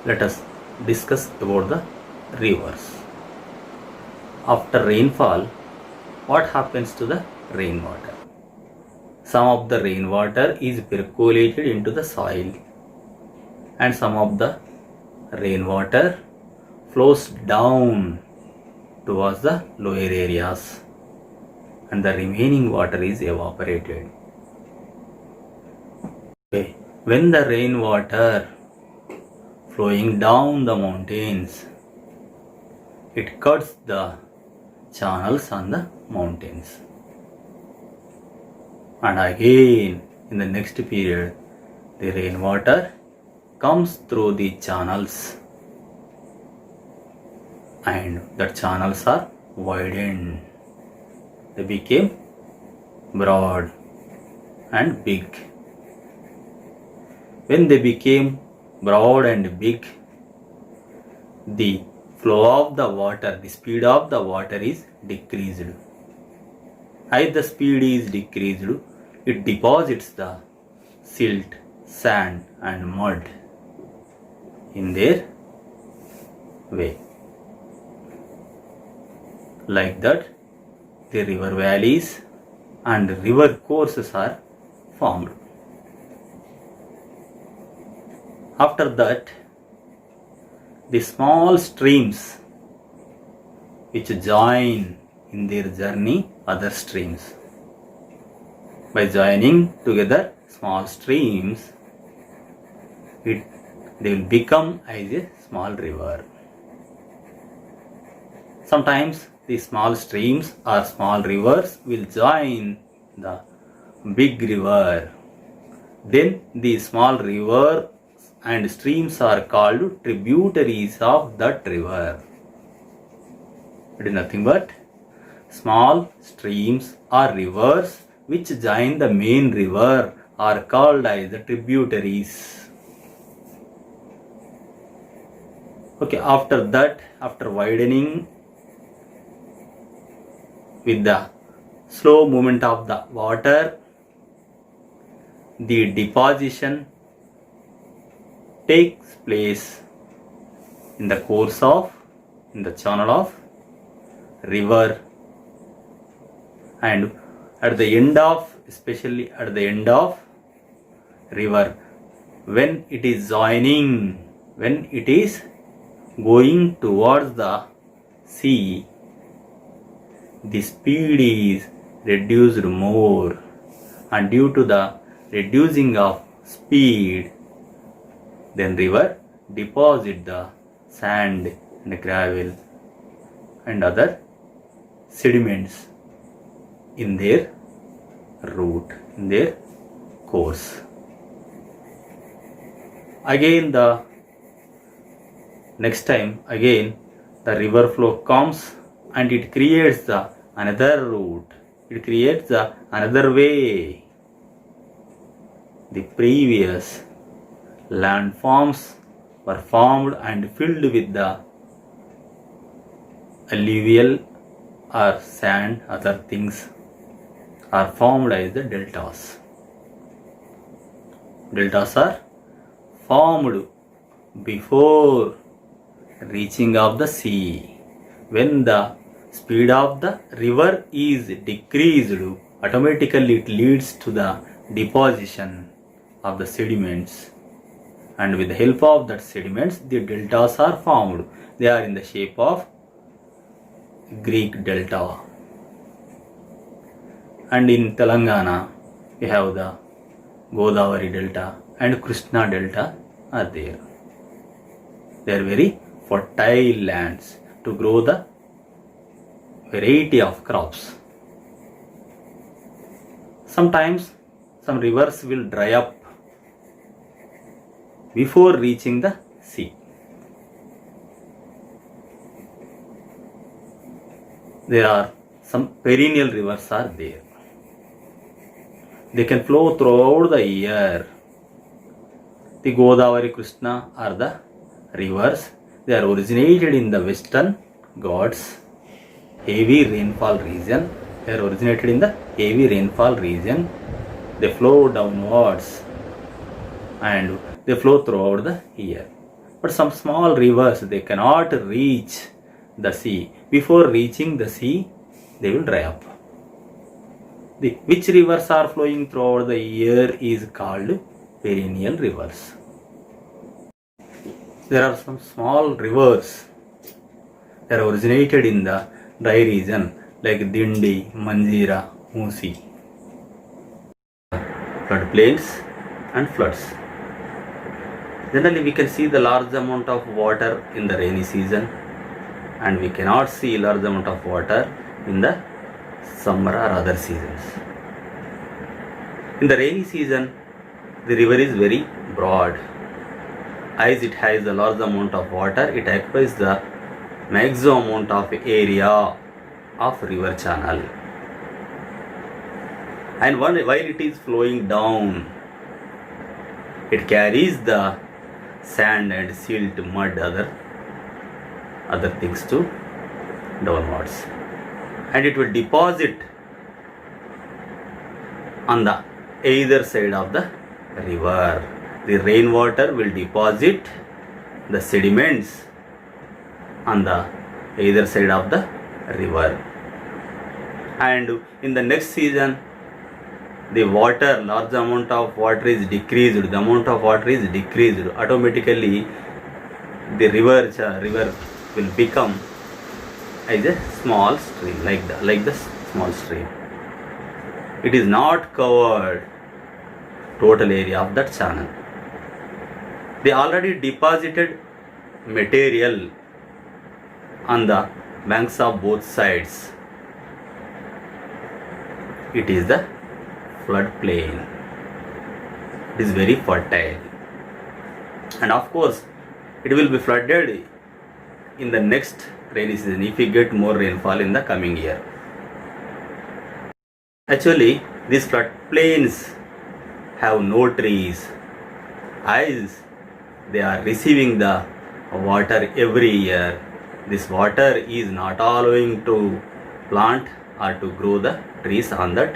Let us discuss about the rivers. After rainfall, what happens to the rainwater? Some of the rainwater is percolated into the soil, and some of the rainwater flows down towards the lower areas, and the remaining water is evaporated. Okay. When the rainwater flowing down the mountains, it cuts the channels on the mountains, and again in the next period the rainwater comes through the channels, and the channels are widened. They became broad and big. When they became broad and big, the flow of the water, the speed of the water is decreased. As the speed is decreased, it deposits the silt, sand and mud in their way. Like that, the river valleys and river courses are formed. After that, the small streams which join in their journey other streams. By joining together small streams, they will become as a small river. Sometimes the small streams or small rivers will join the big river. Then the small river and streams are called tributaries of that river. It is nothing but small streams or rivers which join the main river are called as the tributaries. Okay, after that, after widening with the slow movement of the water, the deposition takes place in the course of, in the channel of river, and at the end of, especially at the end of river, when it is joining, when it is going towards the sea, the speed is reduced more, and due to the reducing of speed, then river deposit the sand and gravel and other sediments in their route, in their course. Again the next time, again the river flow comes and it creates the another route, it creates the another way. The previous landforms were formed and filled with the alluvial or sand, other things are formed as the deltas. Deltas are formed before reaching of the sea. When the speed of the river is decreased, automatically it leads to the deposition of the sediments, and with the help of that sediments the deltas are formed. They are in the shape of Greek delta. And in Telangana we have the Godavari delta and Krishna delta are there. They are very fertile lands to grow the variety of crops. Sometimes some rivers will dry up before reaching the sea. There are some perennial rivers are there. They can flow throughout the year. The Godavari, Krishna are the rivers. They are originated in the Western Ghats, heavy rainfall region. They are originated in the heavy rainfall region. They flow downwards and they flow throughout the year. But some small rivers, they cannot reach the sea. Before reaching the sea, they will dry up. Which rivers are flowing throughout the year is called perennial rivers. There are some small rivers that are originated in the dry region like Dindi, Manjira, Musi. Floodplains and floods. Generally, we can see the large amount of water in the rainy season, and we cannot see large amount of water in the summer or other seasons. In the rainy season, the river is very broad. As it has a large amount of water, it occupies the maximum amount of area of river channel. And while it is flowing down, it carries the sand and silt, mud, other things to downwards, and it will deposit on the either side of the river. The rainwater will deposit the sediments on the either side of the river, and in the next season the water, large amount of water is decreased, the amount of water is decreased, automatically the river will become as a small stream, like the small stream. It is not covered total area of that channel. They already deposited material on the banks of both sides. It is the floodplain. It is very fertile, and of course it will be flooded in the next rainy season if we get more rainfall in the coming year. Actually, these floodplains have no trees, as they are receiving the water every year. This water is not allowing to plant or to grow the trees on that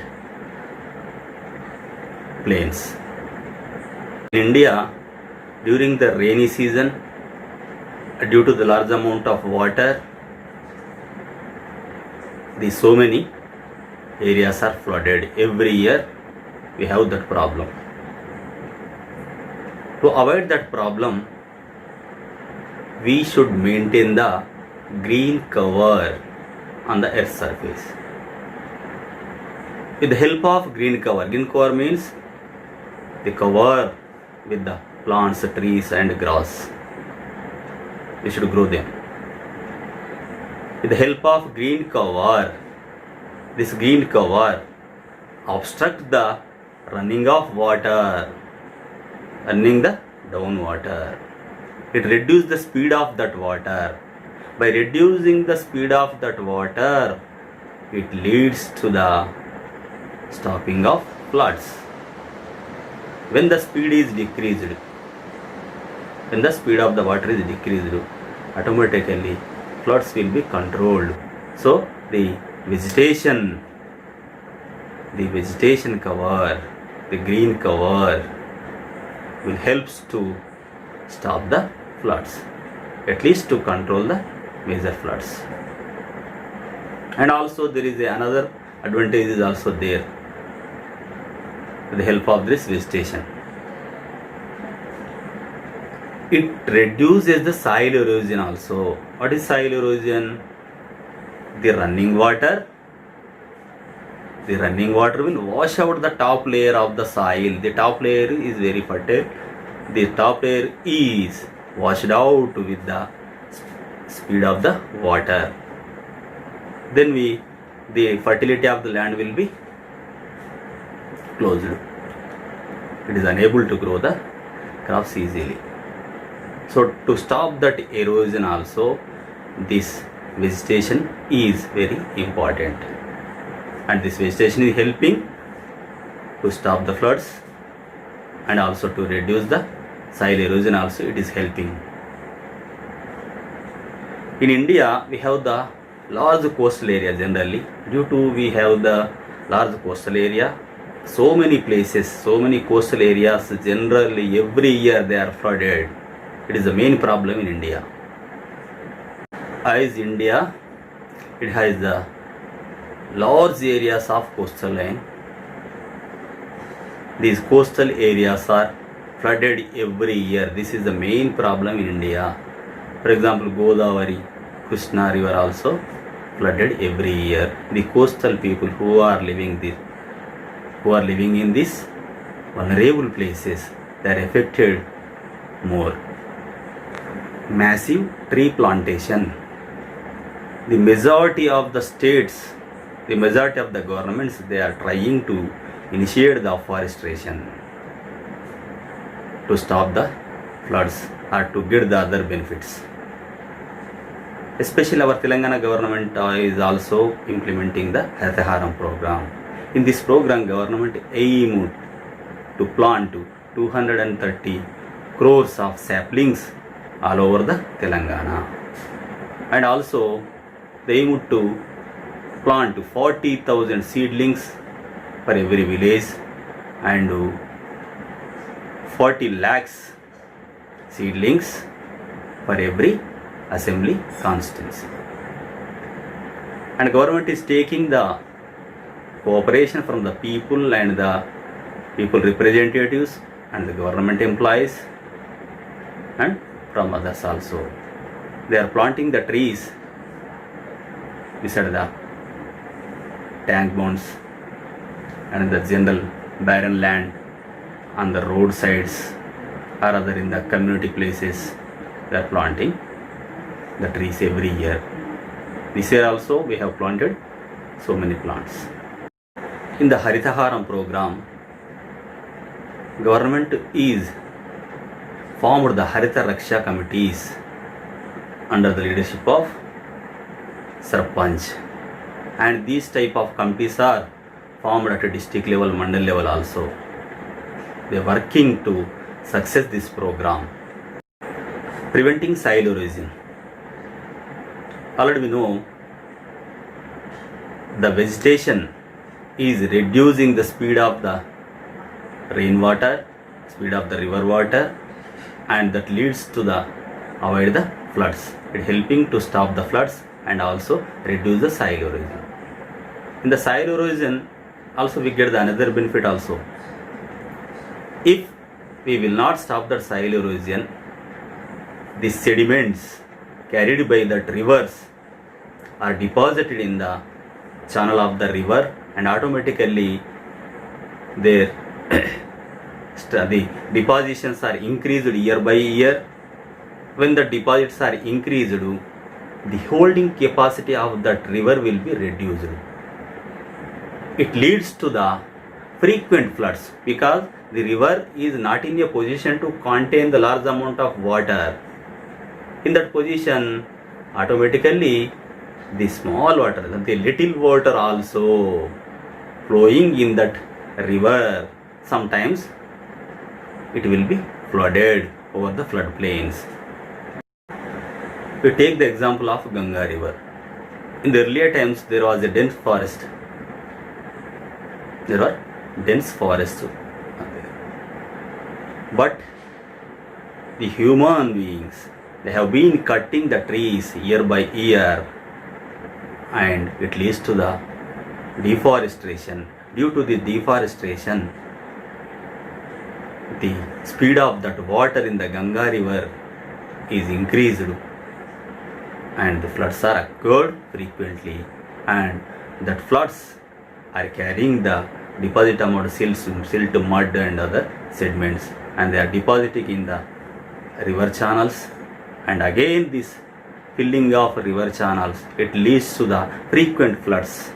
plains. In India, during the rainy season, due to the large amount of water, so many areas are flooded. Every year we have that problem. To avoid that problem, we should maintain the green cover on the earth's surface. With the help of green cover means the cover with the plants, trees and grass. We should grow them. With the help of green cover, this green cover obstructs the running of water, running the down water. It reduces the speed of that water. By reducing the speed of that water, it leads to the stopping of floods. When the speed is decreased, when the speed of the water is decreased, automatically floods will be controlled. So the vegetation cover, the green cover will help to stop the floods, at least to control the major floods. And also there is another advantage is also there with the help of this vegetation. It reduces the soil erosion also. What is soil erosion? The running water will wash out the top layer of the soil. The top layer is very fertile. The top layer is washed out with the speed of the water. Then the fertility of the land will be closed. It is unable to grow the crops easily. So to stop that erosion also, this vegetation is very important, and this vegetation is helping to stop the floods and also to reduce the soil erosion also. It is helping. In India, we have the large coastal area. Generally, due to we have the large coastal area, so many places, so many coastal areas, generally every year they are flooded. It is the main problem in India. As India, it has the large areas of coastal line. These coastal areas are flooded every year. This is the main problem in India. For example, Godavari, Krishna river also flooded every year. The coastal people who are living in these vulnerable places, they are affected more. Massive tree plantation. The majority of the states, the majority of the governments, they are trying to initiate the afforestation to stop the floods or to get the other benefits. Especially our Telangana government is also implementing the Haritaharam program. In this program, government aimed to plant 230 crores of saplings all over the Telangana. And also they aimed to plant 40,000 seedlings for every village and 40 lakhs seedlings for every assembly constituency. And government is taking the cooperation from the people and the people representatives and the government employees and from others also. They are planting the trees beside the tank bonds and the general barren land on the roadsides or other in the community places. They are planting the trees every year. This year also we have planted so many plants. In the Haritaharam program, government is formed the Harita Raksha committees under the leadership of Sarpanch, and these type of committees are formed at a district level, mandal level also. They are working to success this program. Preventing soil erosion. Already we know the vegetation is reducing the speed of the rainwater, speed of the river water, and that leads to the avoid the floods. It helping to stop the floods and also reduce the soil erosion. In the soil erosion also we get the another benefit also. If we will not stop the soil erosion, the sediments carried by the rivers are deposited in the channel of the river, and automatically their the depositions are increased year by year. When the deposits are increased, the holding capacity of that river will be reduced. It leads to the frequent floods because the river is not in a position to contain the large amount of water. In that position, automatically the small water, the little water also flowing in that river, sometimes it will be flooded over the floodplains. We take the example of Ganga river. In the earlier times, there was a dense forest. There were dense forests. But the human beings, they have been cutting the trees year by year, and it leads to the deforestation. Due to the deforestation, the speed of that water in the Ganga river is increased, and the floods are occurred frequently, and that floods are carrying the deposit amount of silt, mud and other sediments, and they are depositing in the river channels, and again this filling of river channels, it leads to the frequent floods.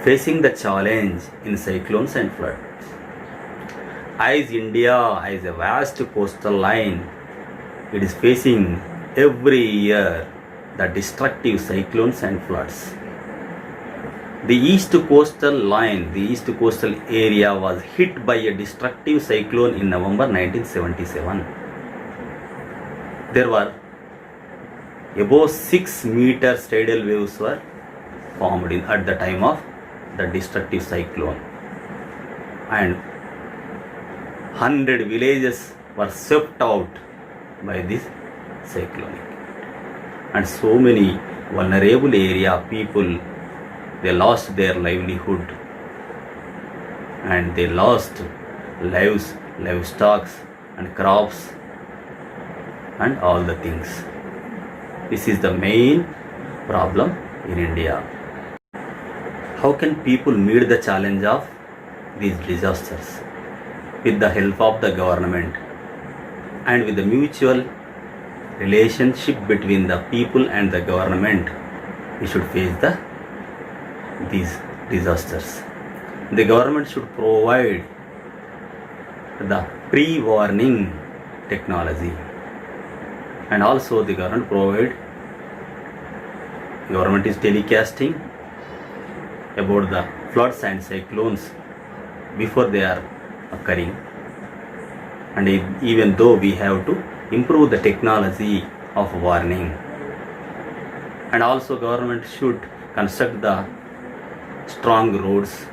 Facing the challenge in cyclones and floods. As India has a vast coastal line, it is facing every year the destructive cyclones and floods. The east coastal line, the east coastal area was hit by a destructive cyclone in November 1977. There were above 6 meters tidal waves were formed at the time of the destructive cyclone, and 100 villages were swept out by this cyclonic. And so many vulnerable area people, they lost their livelihood and they lost lives, livestock and crops and all the things. This is the main problem in India. How can people meet the challenge of these disasters? With the help of the government and with the mutual relationship between the people and the government, we should face these disasters. The government should provide the pre-warning technology, and also the government is telecasting about the floods and cyclones before they are occurring. And even though we have to improve the technology of warning, and also government should construct the strong roads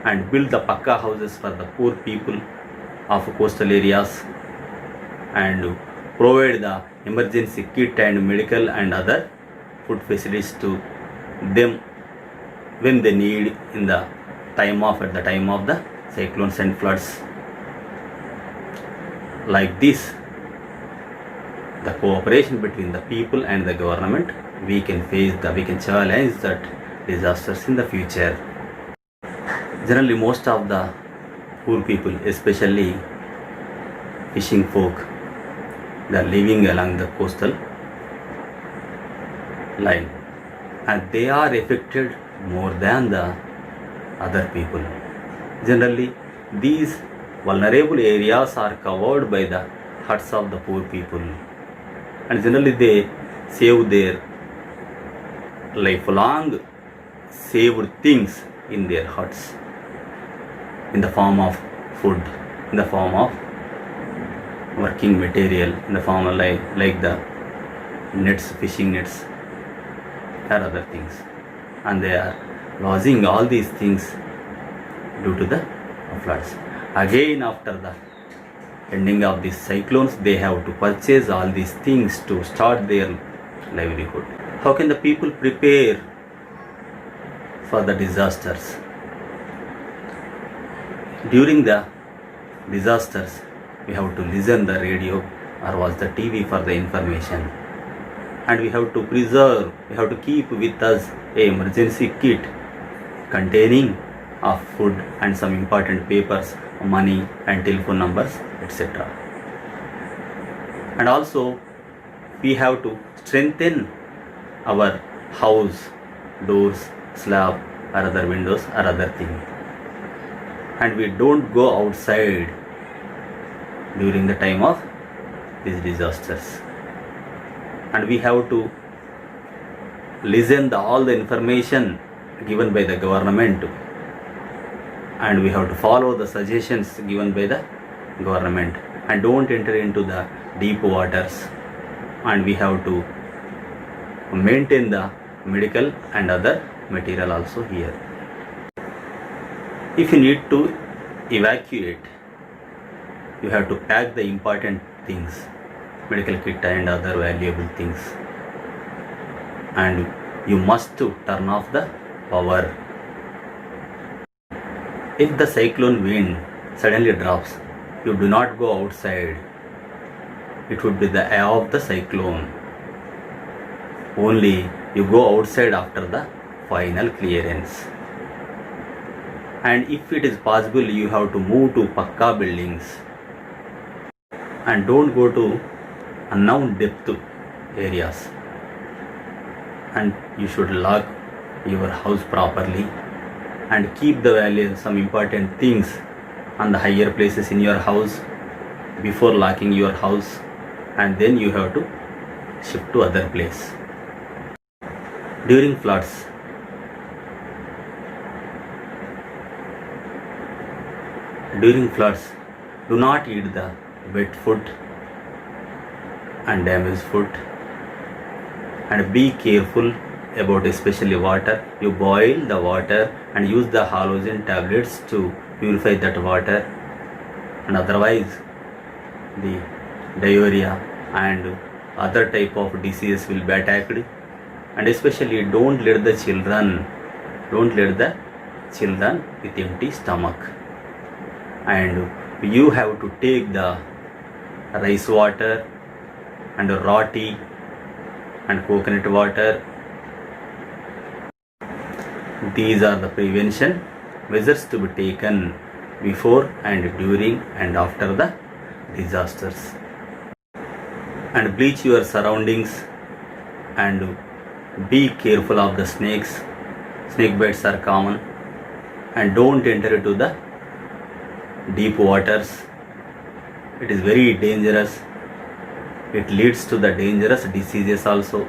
and build the pakka houses for the poor people of coastal areas and provide the emergency kit and medical and other food facilities to them when they need at the time of the cyclones and floods. Like this, the cooperation between the people and the government, we can challenge that disasters in the future. Generally, most of the poor people, especially fishing folk, they are living along the coastal line, and they are affected more than the other people. Generally, these vulnerable areas are covered by the huts of the poor people, and generally they save their lifelong saved things in their huts in the form of food, in the form of working material, in the form of like the nets, fishing nets or other things, and they are losing all these things due to the floods. Again, after the ending of these cyclones, they have to purchase all these things to start their livelihood. How can the people prepare for the disasters? During the disasters, we have to listen the radio or watch the TV for the information, and we have to keep with us a emergency kit containing of food and some important papers, money and telephone numbers, etc. And also we have to strengthen our house doors, slab or other windows or other thing, and we don't go outside during the time of these disasters. And we have to listen all the information given by the government, and we have to follow the suggestions given by the government, and don't enter into the deep waters, and we have to maintain the medical and other material also here. If you need to evacuate, you have to pack the important things, medical kit and other valuable things, and you must to turn off the power. If the cyclone wind suddenly drops, you do not go outside. It would be the eye of the cyclone. Only you go outside after the final clearance. And if it is possible, you have to move to pakka buildings, and don't go to unknown depth areas, and you should lock your house properly and keep the some important things on the higher places in your house before locking your house, and then you have to shift to other place. During floods, do not eat the wet food and damaged food, and be careful about especially water. You boil the water and use the halogen tablets to purify that water, and otherwise the diarrhea and other type of diseases will be attacked. And especially don't let the children with empty stomach. And you have to take the rice water and raw tea and coconut water. These are the prevention measures to be taken before and during and after the disasters. And bleach your surroundings and be careful of the snakes. Snake bites are common, and don't enter into the deep waters. It is very dangerous. It leads to the dangerous diseases also.